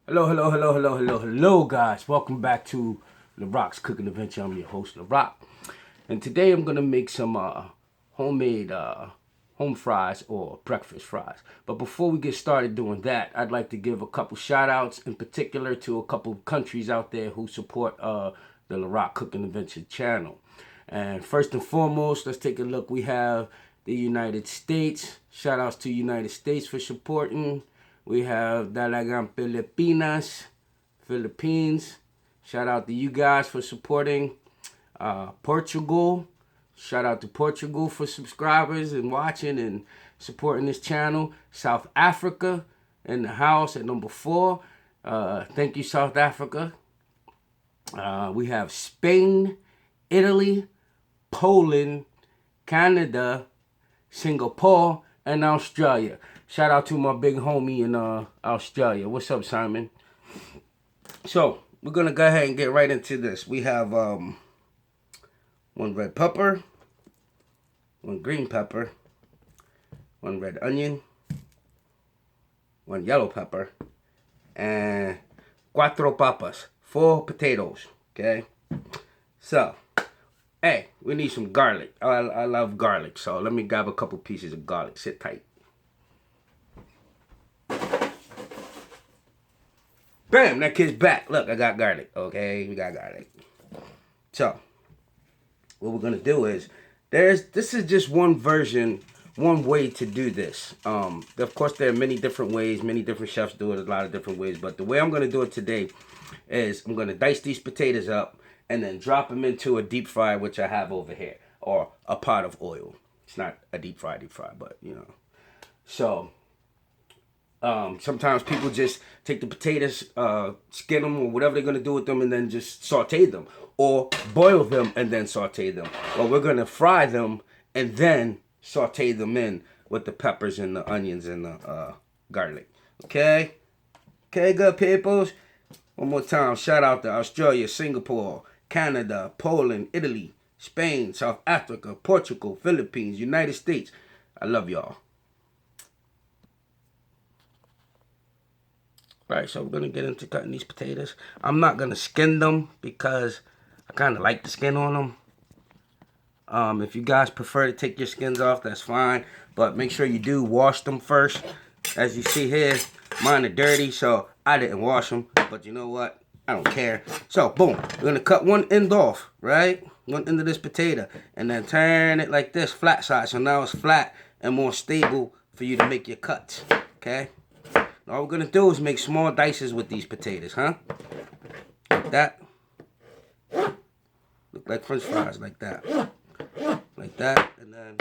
Hello, guys. Welcome back to Larock's Cooking Adventure. I'm your host, Larock. And today I'm going to make some homemade home fries or breakfast fries. But before we get started doing that, I'd like to give a couple shout outs in particular to a couple countries out there who support the Larock Cooking Adventure channel. And first and foremost, let's take a look. We have the United States. Shout outs to United States for supporting. We have Dalagang Pilipinas, Philippines. Shout out to you guys for supporting. Portugal. Shout out to Portugal for subscribers and watching and supporting this channel. South Africa in the house at number 4. Thank you, South Africa. We have Spain, Italy, Poland, Canada, Singapore, and Australia. Shout out to my big homie in Australia. What's up, Simon? So, we're going to go ahead and get right into this. We have 1 red pepper, 1 green pepper, 1 red onion, 1 yellow pepper, and 4 papas, 4 potatoes, okay? So, hey, we need some garlic. I love garlic, so let me grab a couple pieces of garlic. Sit tight. Bam, that kid's back. Look, I got garlic, okay? We got garlic. So, what we're going to do is, this is just one version, one way to do this. Of course, there are many different ways. Many different chefs do it a lot of different ways. But the way I'm going to do it today is I'm going to dice these potatoes up and then drop them into a deep fry, which I have over here, or a pot of oil. It's not a deep fry, but, you know. So, sometimes people just take the potatoes, skin them, or whatever they're going to do with them, and then just saute them. Or boil them and then saute them. Well, we're going to fry them and then saute them in with the peppers and the onions and the garlic. Okay? Okay, good peoples? One more time. Shout out to Australia, Singapore, Canada, Poland, Italy, Spain, South Africa, Portugal, Philippines, United States. I love y'all. Alright, so we're going to get into cutting these potatoes. I'm not going to skin them because I kind of like the skin on them. If you guys prefer to take your skins off, that's fine. But make sure you do wash them first. As you see here, mine are dirty, so I didn't wash them. But you know what? I don't care. So, boom. We're going to cut one end off, right? One end of this potato. And then turn it like this, flat side. So now it's flat and more stable for you to make your cuts. Okay? All we're going to do is make small dices with these potatoes, huh? Like that. Look like french fries, like that. Like that, and then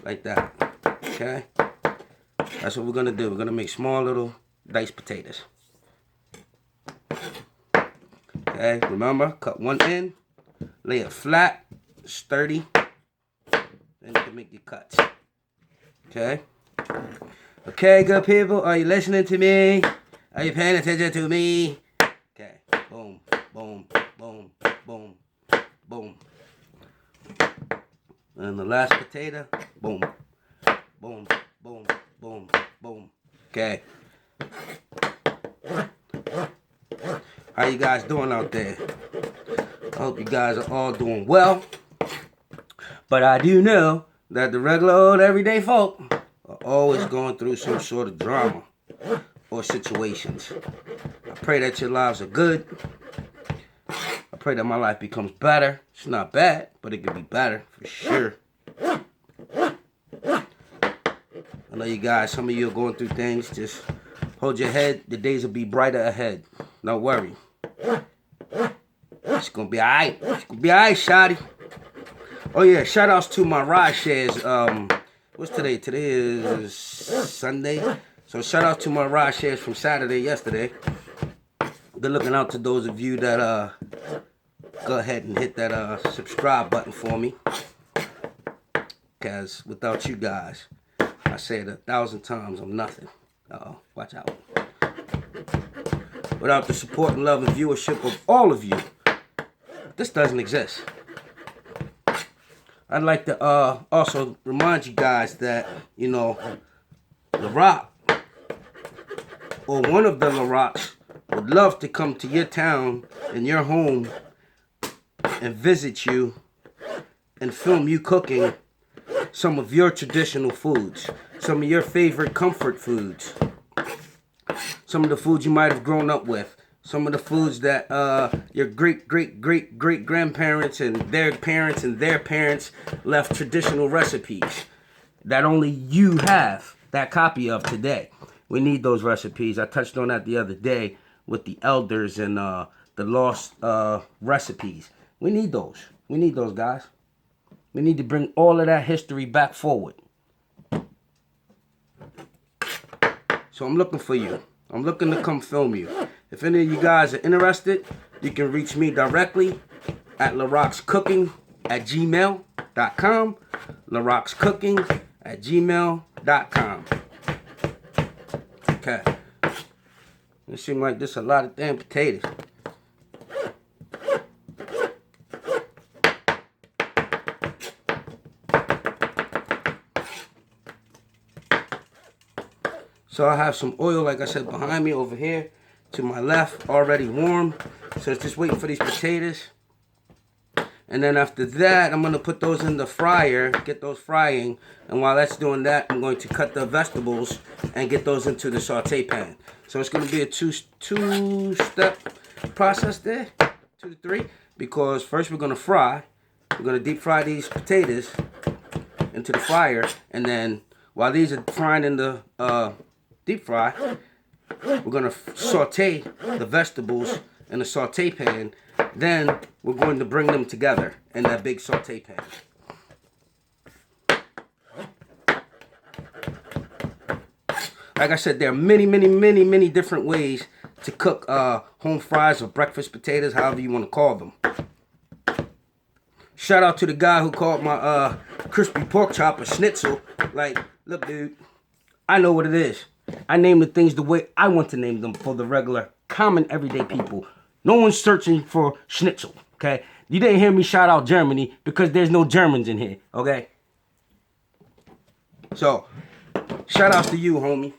like that. Okay? That's what we're going to do. We're going to make small little diced potatoes. Okay? Remember, cut one end, lay it flat, sturdy, then you can make your cuts. Okay? Okay, good people, are you listening to me? Are you paying attention to me? Okay, boom, boom, boom, boom, boom. And the last potato, boom, boom, boom, boom, boom. Okay. How you guys doing out there? I hope you guys are all doing well. But I do know that the regular old everyday folk are always going through some sort of drama or situations. I pray that your lives are good. I pray that my life becomes better. It's not bad, but it could be better for sure. I know you guys, some of you are going through things. Just hold your head. The days will be brighter ahead. Don't worry. It's going to be alright. It's going to be alright, shawty. Oh yeah, shout outs to my ride shares. What's today? Today is Sunday. So shout out to my ride shares from Saturday, yesterday. Good looking out to those of you that go ahead and hit that subscribe button for me. Because without you guys, I say it 1,000 times, I'm nothing. Uh-oh, watch out. Without the support and love and viewership of all of you, this doesn't exist. I'd like to also remind you guys that, you know, Larock or one of the Larocks would love to come to your town and your home and visit you and film you cooking some of your traditional foods, some of your favorite comfort foods, some of the foods you might have grown up with, some of the foods that your great grandparents and their parents left traditional recipes that only you have that copy of today. We need those recipes. I touched on that the other day with the elders and the lost recipes. We need those. We need those, guys. We need to bring all of that history back forward. So I'm looking for you. I'm looking to come film you. If any of you guys are interested, you can reach me directly at larockscooking@gmail.com. larockscooking@gmail.com. Okay. It seems like there's a lot of damn potatoes. So I have some oil, like I said, behind me over here to my left, already warm. So it's just waiting for these potatoes. And then after that, I'm going to put those in the fryer, get those frying. And while that's doing that, I'm going to cut the vegetables and get those into the saute pan. So it's going to be a two-step process there, 2 to 3. Because first we're going to fry. We're going to deep fry these potatoes into the fryer. And then while these are frying in the deep fry, we're going to saute the vegetables in a saute pan. Then we're going to bring them together in that big saute pan. Like I said, there are many different ways to cook home fries or breakfast potatoes, however you want to call them. Shout out to the guy who called my crispy pork chop a schnitzel. Like, look, dude, I know what it is. I name the things the way I want to name them for the regular, common, everyday people. No one's searching for schnitzel, okay? You didn't hear me shout out Germany because there's no Germans in here, okay? So, shout outs to you, homie.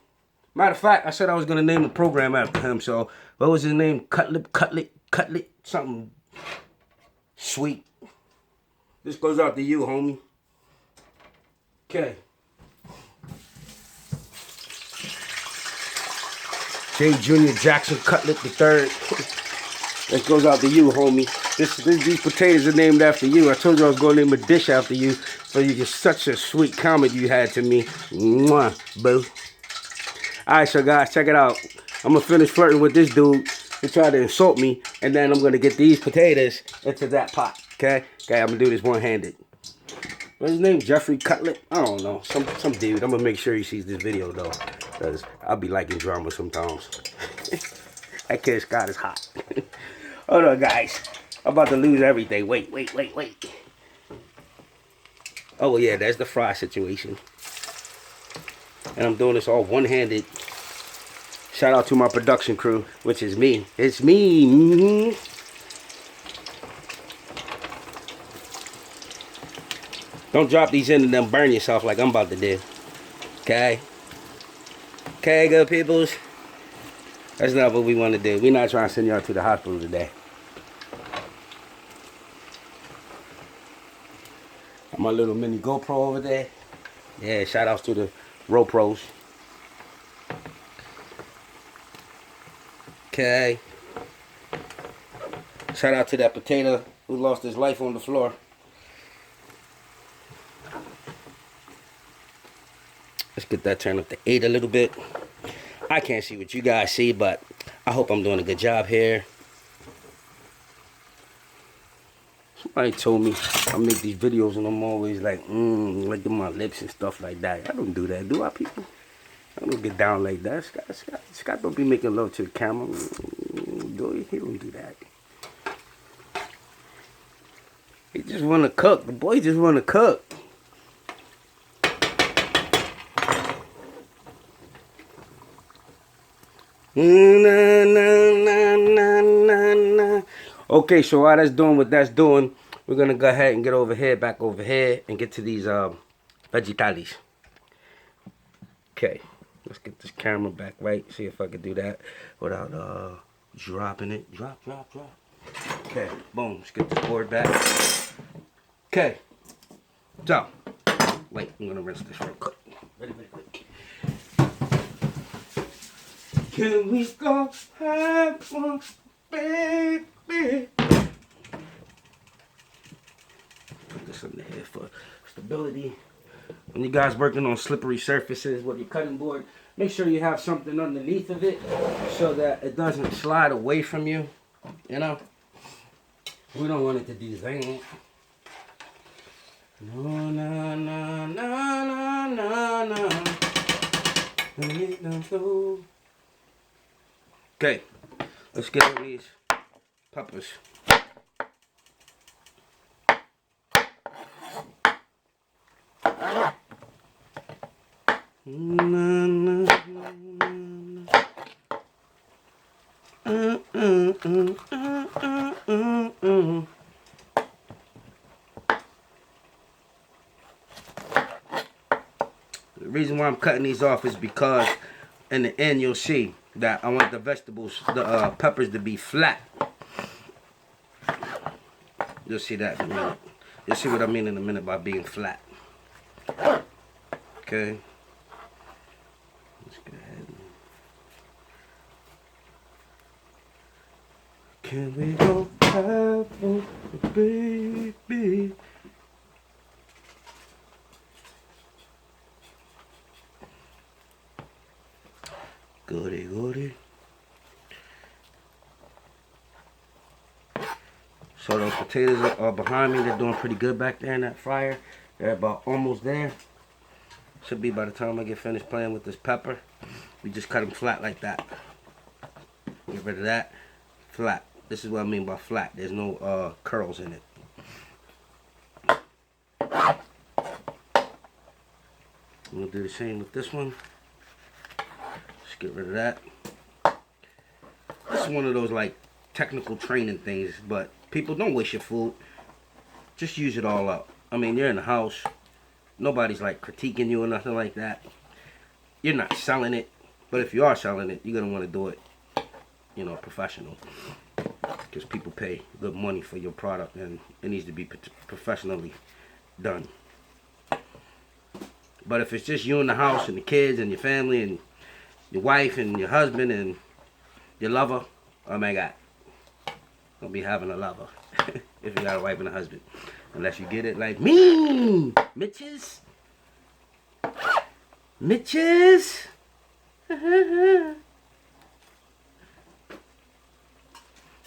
Matter of fact, I said I was going to name the program after him, so what was his name? Cutlet, something sweet. This goes out to you, homie. Okay. J. Junior Jackson Cutlet III. This goes out to you, homie. These potatoes are named after you. I told you I was going to name a dish after you. So you get such a sweet comment you had to me. Mwah, boo. Alright, so guys, check it out. I'm going to finish flirting with this dude to try to insult me. And then I'm going to get these potatoes into that pot. Okay? Okay, I'm going to do this one-handed. What's his name? Jeffrey Cutlet? I don't know. Some dude. I'm going to make sure he sees this video, though. Because I'll be liking drama sometimes. That kid Scott is hot. Hold on, guys. I'm about to lose everything. Wait. Oh, yeah, that's the fry situation. And I'm doing this all one-handed. Shout out to my production crew, which is me. It's me. Don't drop these in and then burn yourself like I'm about to do. Okay? Okay, good peoples. That's not what we want to do. We're not trying to send y'all to the hospital today. Got my little mini GoPro over there. Yeah, shout outs to the RoPros. Okay. Shout out to that potato who lost his life on the floor. Let's get that turned up to 8 a little bit. I can't see what you guys see, but I hope I'm doing a good job here. Somebody told me I make these videos and I'm always like at my lips and stuff like that. I don't do that, do I, people? I don't get down like that. Scott don't be making love to the camera. He don't do that. He just want to cook. The boy just want to cook. Okay, so while that's doing what that's doing, we're gonna go ahead and get over here, back over here, and get to these vegetales. Okay, Let's get this camera back right. See if I can do that without dropping it. Drop. Okay, boom. Let's get this board back. Okay. So, wait, I'm gonna rinse this real quick. Very quick. Can we go have fun, baby? Put this under here for stability. When you guys working on slippery surfaces with your cutting board, make sure you have something underneath of it so that it doesn't slide away from you. You know, we don't want it to do that. No. Okay, let's get on these peppers. The reason why I'm cutting these off is because in the end you'll see that I want the vegetables, the peppers to be flat. You'll see that in a minute. You'll see what I mean in a minute by being flat. Okay. Let's go ahead. Can we go have fun, baby? Goody. So those potatoes are behind me. They're doing pretty good back there in that fryer. They're about almost there. Should be by the time I get finished playing with this pepper. We just cut them flat like that. Get rid of that. Flat. This is what I mean by flat. There's no curls in it. I'm going to do the same with this one. Just get rid of that. This is one of those like technical training things, but people, don't waste your food. Just use it all up. I mean, you're in the house. Nobody's like critiquing you or nothing like that. You're not selling it, but if you are selling it, you're gonna want to do it, you know, professional, because people pay good money for your product, and it needs to be professionally done. But if it's just you in the house and the kids and your family and your wife and your husband and your lover, oh my God, don't be having a lover if you got a wife and a husband. Unless you get it like me, Mitches.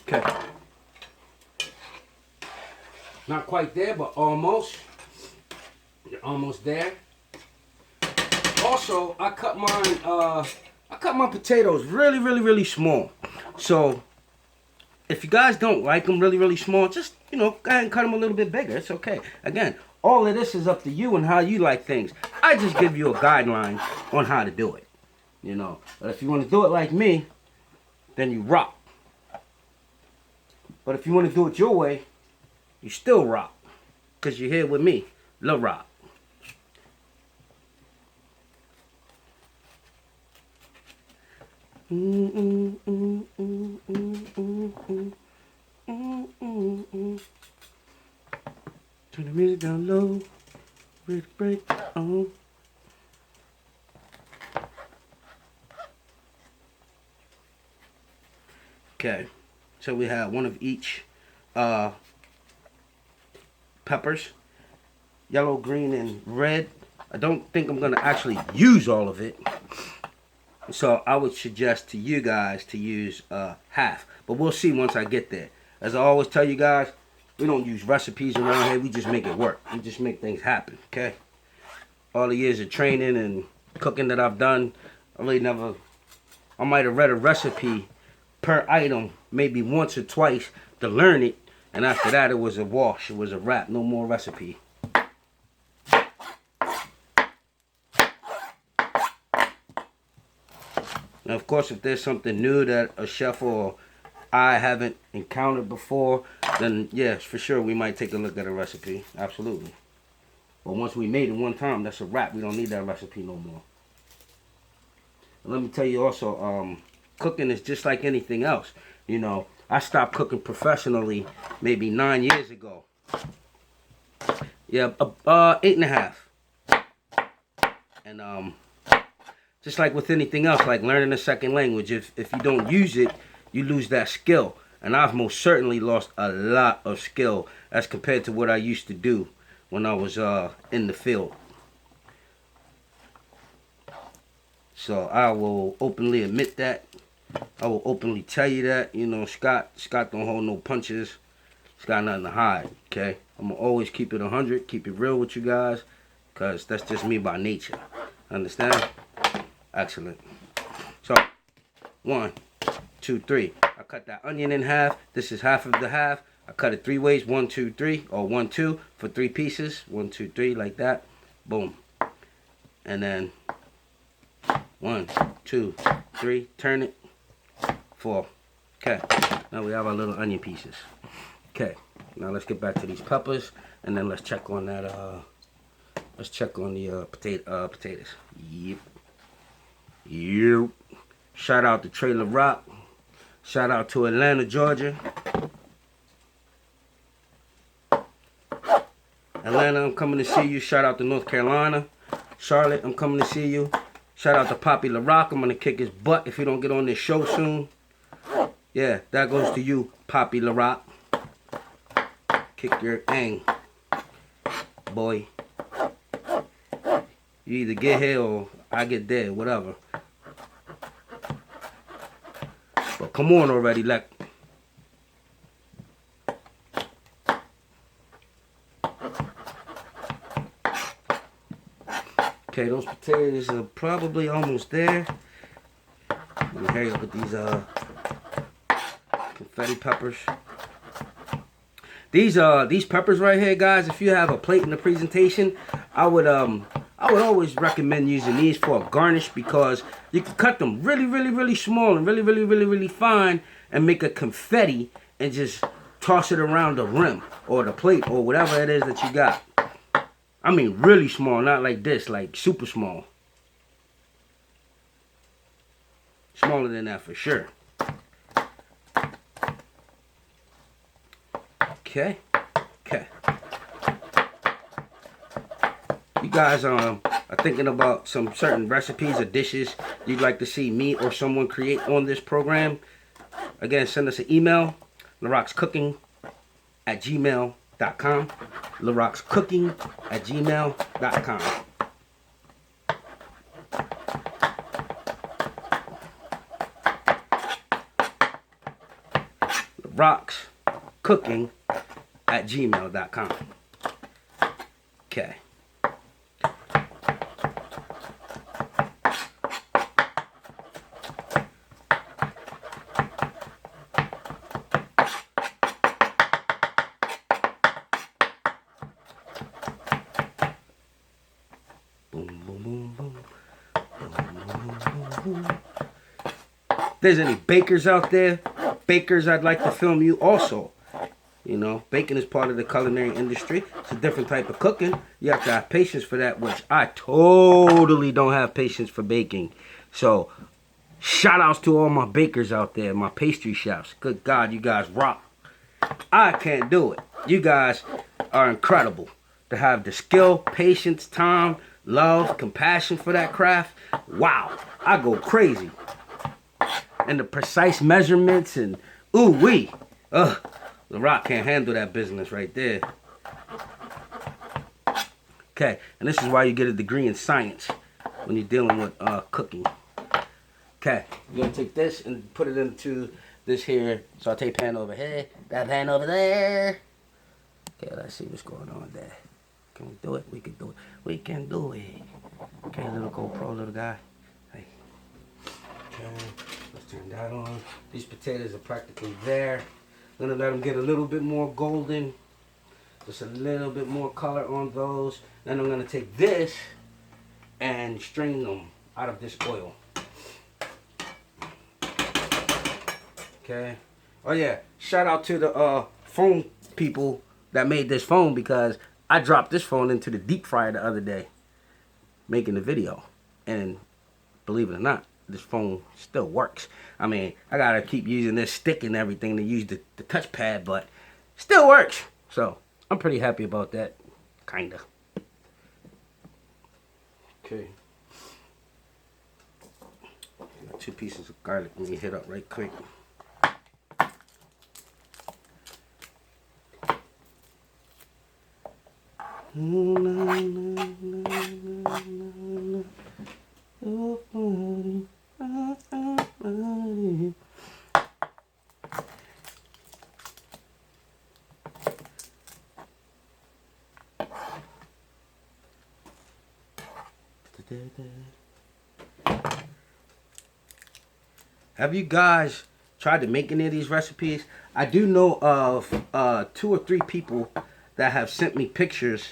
Okay. Not quite there, but almost. You're almost there. Also, I cut my potatoes really small. So if you guys don't like them really small, just, you know, go ahead and cut them a little bit bigger. It's okay. Again, all of this is up to you and how you like things. I just give you a guideline on how to do it, you know. But if you want to do it like me, then you rock. But if you want to do it your way, you still rock, because you're here with me, Larock. Turn the music down low, ready to break on. Okay, so we have one of each peppers, yellow, green, and red. I don't think I'm gonna actually use all of it, so I would suggest to you guys to use half, but we'll see once I get there. As I always tell you guys, we don't use recipes around here. We just make it work. We just make things happen, okay? All the years of training and cooking that I've done, I might have read a recipe per item maybe once or twice to learn it, and after that it was a wash. It was a wrap. No more recipe. Now, of course, if there's something new that a chef or I haven't encountered before, then yes, for sure, we might take a look at a recipe. Absolutely. But once we made it one time, that's a wrap. We don't need that recipe no more. Let me tell you also, cooking is just like anything else. You know, I stopped cooking professionally maybe 9 years ago. Yeah, 8.5. And just like with anything else, like learning a second language, if you don't use it, you lose that skill. And I've most certainly lost a lot of skill as compared to what I used to do when I was in the field. So I will openly admit that. I will openly tell you that. You know, Scott don't hold no punches. He's got nothing to hide, okay? I'm going to always keep it 100, keep it real with you guys, because that's just me by nature. Understand? Excellent. So, 1, 2, 3. I cut that onion in half. This is half of the half. I cut it 3 ways. 1, 2, 3. Or 1, 2 for 3 pieces. 1, 2, 3 like that. Boom. And then 1, 2, 3. Turn it. 4. Okay. Now we have our little onion pieces. Okay. Now let's get back to these peppers. And then let's check on that. Let's check on the potatoes. Yep. Yep. Shout out to Trey Larock. Shout out to Atlanta, Georgia. Atlanta, I'm coming to see you. Shout out to North Carolina. Charlotte, I'm coming to see you. Shout out to Poppy Larock. I'm going to kick his butt if he don't get on this show soon. Yeah, that goes to you, Poppy Larock. Kick your ang, boy. You either get here or I get there, whatever. But come on already, like. Okay, those potatoes are probably almost there. Let me hurry up with these confetti peppers. These peppers right here, guys, if you have a plate in the presentation, I would always recommend using these for a garnish, because you can cut them really small and really fine and make a confetti and just toss it around the rim or the plate or whatever it is that you got. I mean really small, not like this, like super small. Smaller than that for sure. Okay. You guys are thinking about some certain recipes or dishes you'd like to see me or someone create on this program. Again, send us an email, larockscooking@gmail.com. larockscooking@gmail.com. larockscooking@gmail.com. Okay. If there's any bakers out there, I'd like to film you also. You know, baking is part of the culinary industry. It's a different type of cooking. You have to have patience for that, which I totally don't have patience for baking. So, shout outs to all my bakers out there, my pastry chefs. Good God, you guys rock. I can't do it. You guys are incredible. To have the skill, patience, time, love, compassion for that craft. Wow, I go crazy. And the precise measurements and ooh-wee. Larock can't handle that business right there. Okay, and this is why you get a degree in science when you're dealing with cooking. Okay, you're gonna take this and put it into this here saute pan over here, that pan over there. Okay, let's see what's going on there. Can we do it? We can do it. We can do it. Okay, little GoPro, little guy. Hey. Okay, let's turn that on. These potatoes are practically there. Gonna let them get a little bit more golden. Just a little bit more color on those. Then I'm gonna take this and strain them out of this oil. Okay. Oh yeah, shout out to the phone people that made this phone, because I dropped this phone into the deep fryer the other day making the video. And believe it or not, this phone still works. I mean, I gotta keep using this stick and everything to use the touchpad, but still works. So I'm pretty happy about that, kinda. Okay. Got 2 pieces of garlic. Let me hit up right quick. Have you guys tried to make any of these recipes? I do know of 2 or 3 people that have sent me pictures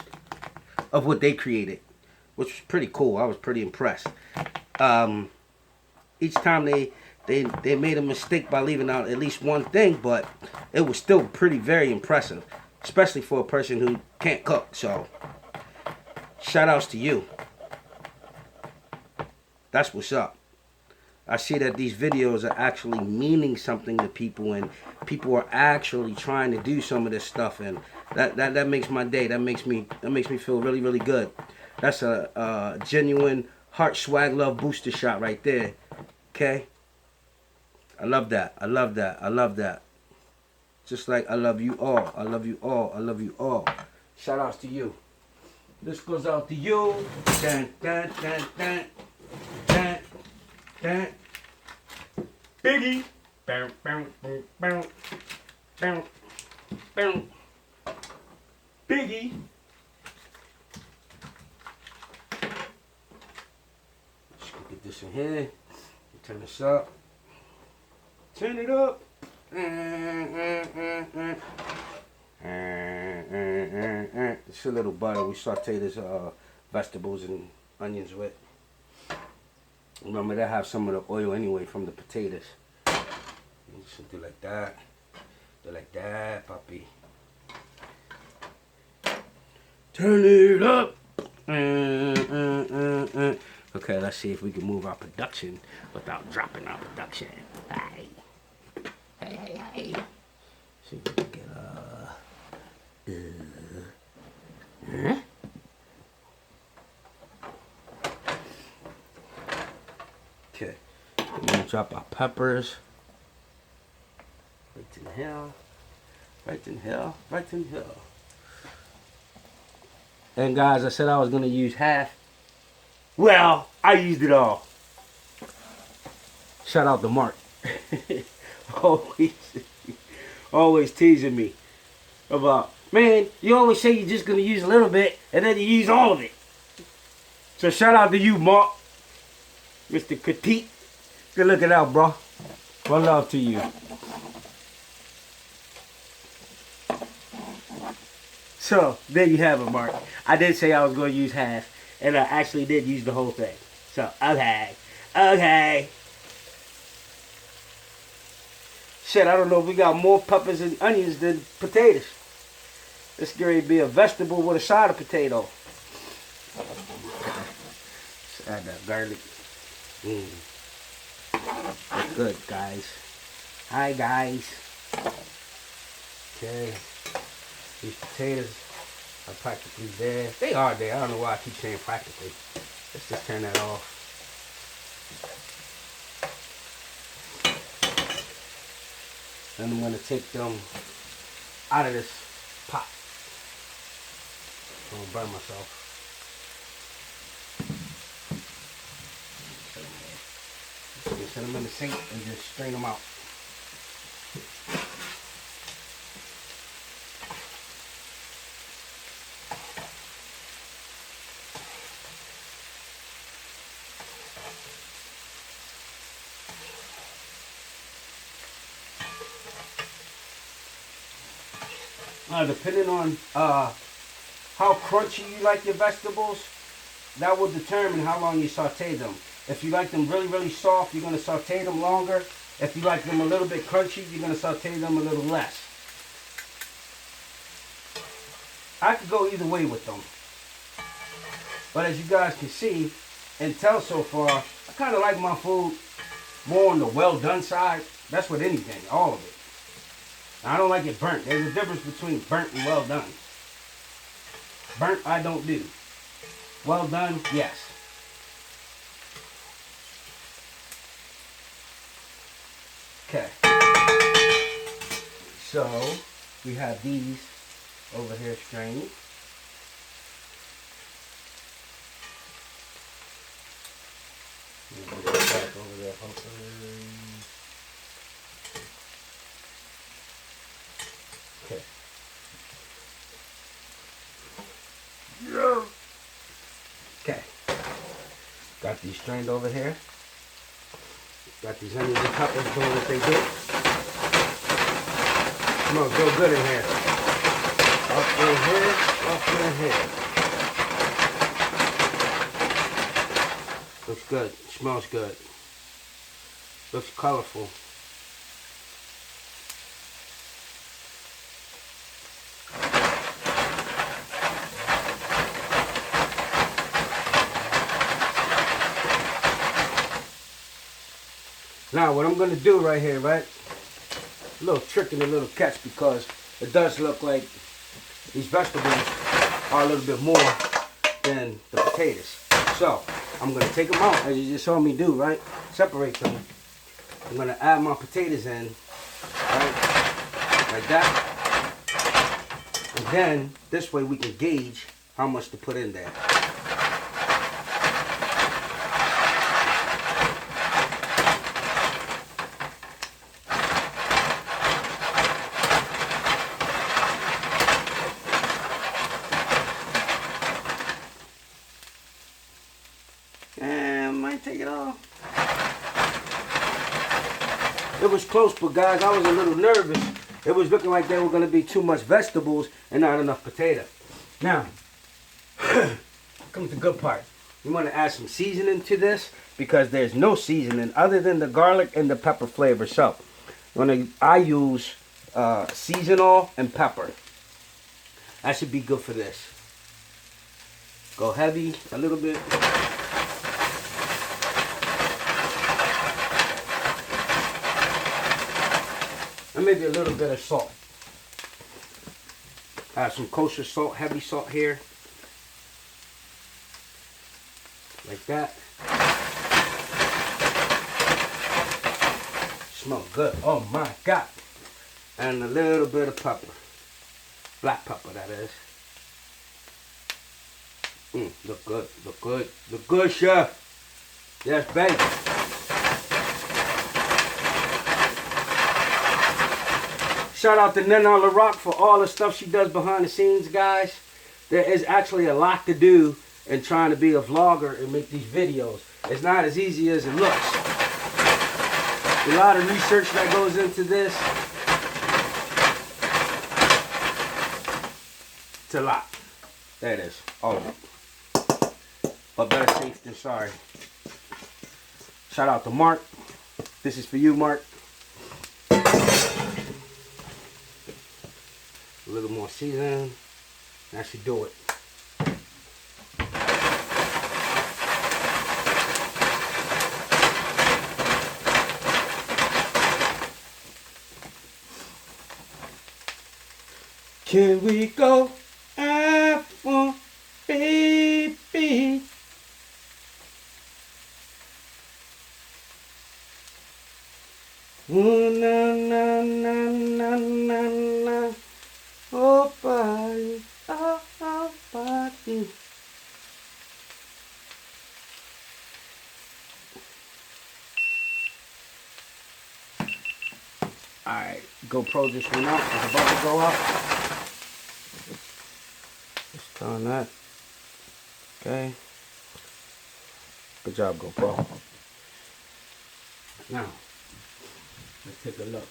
of what they created, which was pretty cool. I was pretty impressed. Each time they made a mistake by leaving out at least one thing, but it was still very impressive, especially for a person who can't cook. So shout outs to you. That's what's up. I see that these videos are actually meaning something to people, and people are actually trying to do some of this stuff, and that makes my day. That makes me feel really, really good. That's a genuine heart, swag, love booster shot right there. Okay? I love that. I love that. I love that. Just like I love you all. I love you all. I love you all. Shout outs to you. This goes out to you. Dun, dun, dun, dun. Dun, dun. Biggie. Bow, bow, bow, bow. Bow, bow. Biggie. Let's go get this in here. Turn this up. Turn it up. It's a little butter. We saute this vegetables and onions with. Remember, they have some of the oil anyway from the potatoes. You just do like that. Do like that, papi. Turn it up. Okay, let's see if we can move our production without dropping our production. Hey. Hey. See if we can get Okay. We're gonna drop our peppers. Right in the hell. Right in hell. Right in hell. And guys, I said I was gonna use half. Well, I used it all. Shout out to Mark. always teasing me about, man, you always say you're just going to use a little bit, and then you use all of it. So shout out to you, Mark. Mr. Critique. Good looking out, bro. One love to you. So, there you have it, Mark. I did say I was going to use half, and I actually did use the whole thing. So, okay. Shit, I don't know if we got more peppers and onions than potatoes. This is going to be a vegetable with a side of potato. Let's add that garlic. That's good, guys. Hi, guys. Okay. These potatoes are practically there. They are there. I don't know why I keep saying practically. Let's just turn that off. And I'm going to take them out of this pot. I'm going to burn myself. Set them in the sink and just strain them out. Depending on how crunchy you like your vegetables, that will determine how long you saute them. If you like them really, really soft, you're going to saute them longer. If you like them a little bit crunchy, you're going to saute them a little less. I could go either way with them. But as you guys can see and tell so far, I kind of like my food more on the well done side. That's with anything, all of it. I don't like it burnt. There's a difference between burnt and well done. Burnt, I don't do. Well done, yes. Okay. So, we have these over here strained. Put that back over there, okay. Okay. Got these strained over here. Got these onions and peppers doing what they do. Smells real good in here. Up in here, up in here. Looks good. Smells good. Looks colorful. Now what I'm going to do right here, right? A little trick and a little catch, because it does look like these vegetables are a little bit more than the potatoes. So I'm going to take them out as you just saw me do, right? Separate them. I'm going to add my potatoes in, right? Like that. And then this way we can gauge how much to put in there. Take it off. It was close, but guys, I was a little nervous. It was looking like there were going to be too much vegetables and not enough potato. Now, comes the good part. You want to add some seasoning to this, because there's no seasoning other than the garlic and the pepper flavor. So, I use seasonal and pepper. That should be good for this. Go heavy a little bit. And maybe a little bit of salt. Add some kosher salt, heavy salt here. Like that. Smells good. Oh my God. And a little bit of pepper. Black pepper, that is. Look good, look good. Look good, chef. Yes, baby. Shout out to Nana Larock for all the stuff she does behind the scenes, guys. There is actually a lot to do in trying to be a vlogger and make these videos. It's not as easy as it looks. A lot of research that goes into this. It's a lot. There it is. All of it. But better safe than sorry. Shout out to Mark. This is for you, Mark. A little more seasoning. That should do it. Can we go apple, baby? Ooh, na na na na na na. Oh, body, oh, body. Alright, GoPro just went out. It's about to go out. Just turn that. Okay. Good job, GoPro. Now, let's take a look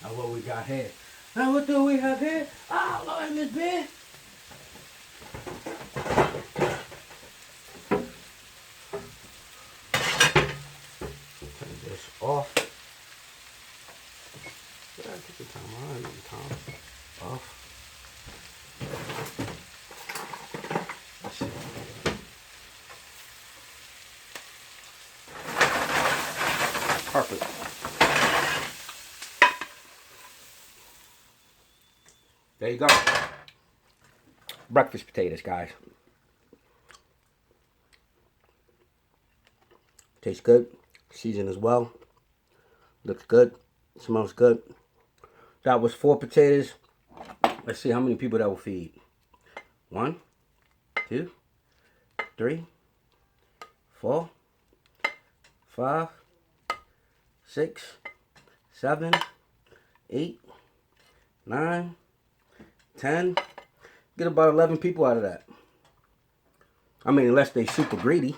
at what we got here. Now what do we have here? Oh, Lord, Miss Ben. Turn this off. Yeah, take your time. I don't need time. Off. Let's see. There you go. Breakfast potatoes, guys. Tastes good. Seasoned as well. Looks good. Smells good. That was 4 potatoes. Let's see how many people that will feed. 1, 2, 3, 4, 5, 6, 7, 8, 9, 10. Get about 11 people out of that. I mean, unless they super greedy,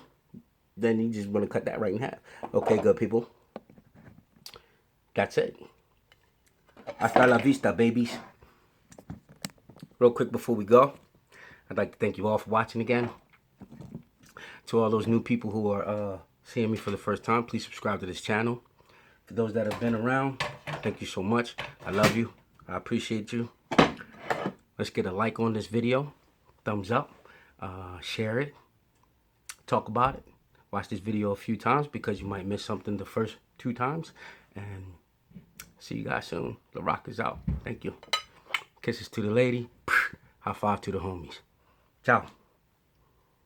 then you just want to cut that right in half. Okay, good people. That's it. Hasta la vista, babies. Real quick before we go, I'd like to thank you all for watching again. To all those new people who are seeing me for the first time, please subscribe to this channel. For those that have been around, thank you so much. I love you. I appreciate you. Let's get a like on this video. Thumbs up. Share it. Talk about it. Watch this video a few times because you might miss something the first 2 times. And see you guys soon. Larock is out. Thank you. Kisses to the lady. High five to the homies. Ciao.